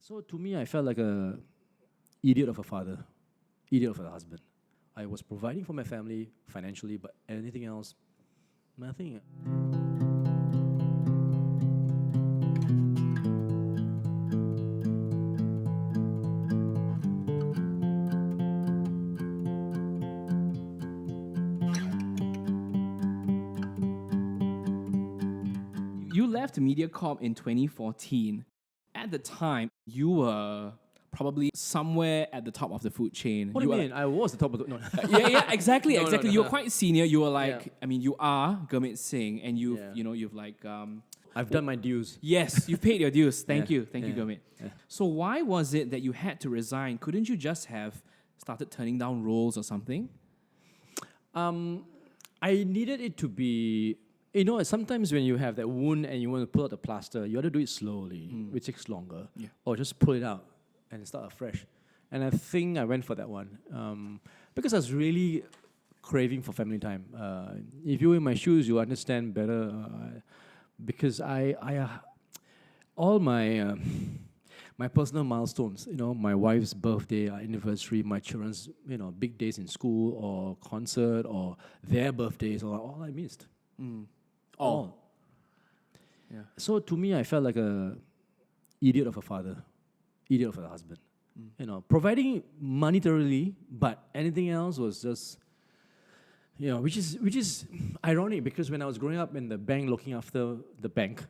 So to me, I felt like a idiot of a father, idiot of a husband. I was providing for my family financially, but anything else, nothing. You left Mediacorp in 2014. At the time, you were probably somewhere at the top of the food chain. What do you were mean? I was the top of the... No. yeah, exactly, No, no, exactly. no. You were quite senior. You were like, Yeah. I mean, you are Gurmit Singh, and you've, Yeah. you've like, I've done my dues. yes, you've paid your dues. Thank Yeah, you, thank you, yeah, Gurmit. yeah. So why was it that you had to resign? Couldn't you just have started turning down roles or something? I needed it to be... sometimes when you have that wound and you want to pull out the plaster, you have to do it slowly, which takes longer. Yeah. Or just pull it out and start afresh. And I think I went for that one. Because I was really craving for family time. If you were in my shoes, you understand better. Because all my my personal milestones, my wife's birthday, our anniversary, my children's, big days in school or concert or their birthdays, or all I missed. All. Yeah. So to me, I felt like a idiot of a father, idiot of a husband. Providing monetarily, but anything else was just, which is ironic because when I was growing up in the bank, looking after the bank,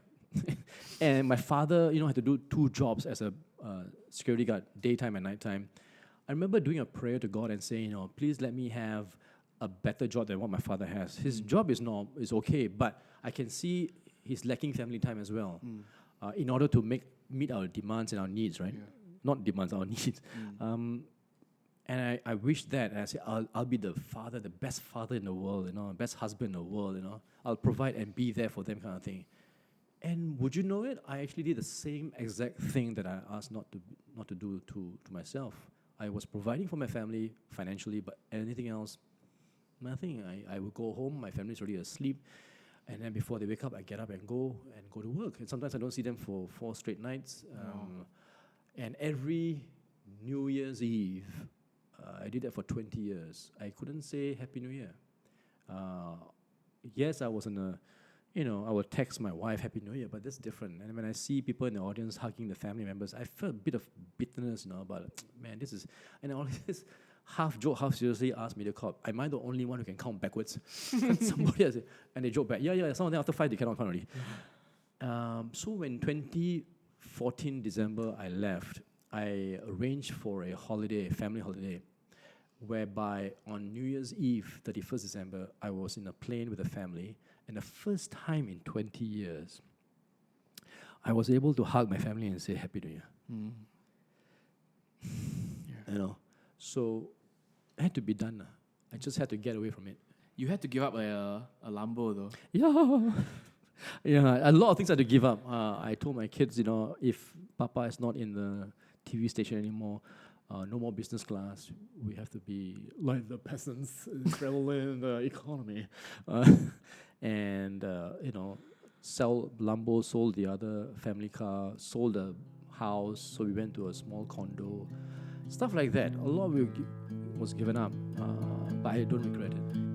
and my father, had to do two jobs as a security guard, daytime and nighttime. I remember doing a prayer to God and saying, please let me have a better job than what my father has. His job is okay, but I can see he's lacking family time as well. In order to meet our demands and our needs, right? Yeah. Not demands, our needs. And I wish that, and I said, I'll be the father, the best father in the world, best husband in the world, I'll provide and be there for them kind of thing. And would you know it? I actually did the same exact thing that I asked not to do to myself. I was providing for my family financially, but anything else, nothing. I would go home, my family's already asleep, and then before they wake up, I get up and go to work. And sometimes I don't see them for 4 straight nights. And every New Year's Eve, I did that for 20 years. I couldn't say Happy New Year. Yes, I was I would text my wife Happy New Year, but that's different. And when I see people in the audience hugging the family members, I felt a bit of bitterness, about, man, this is... And I always half joke, half seriously ask Mediacorp, am I the only one who can count backwards? Somebody else, and they joke back, yeah, some of them after 5, they cannot count already. So when 2014 December I left, I arranged for a holiday, a family holiday, whereby on New Year's Eve, 31st December, I was in a plane with a family, and the first time in 20 years, I was able to hug my family and say Happy New Year. Yeah. So it had to be done. I just had to get away from it. You had to give up a Lambo though. Yeah. Yeah, a lot of things I had to give up. I told my kids, if Papa is not in the TV station anymore, no more business class. We have to be like the peasants, travel in the economy. And sell Lambo, sold the other family car, sold the house, so we went to a small condo. Stuff like that. A lot was given up, but I don't regret it.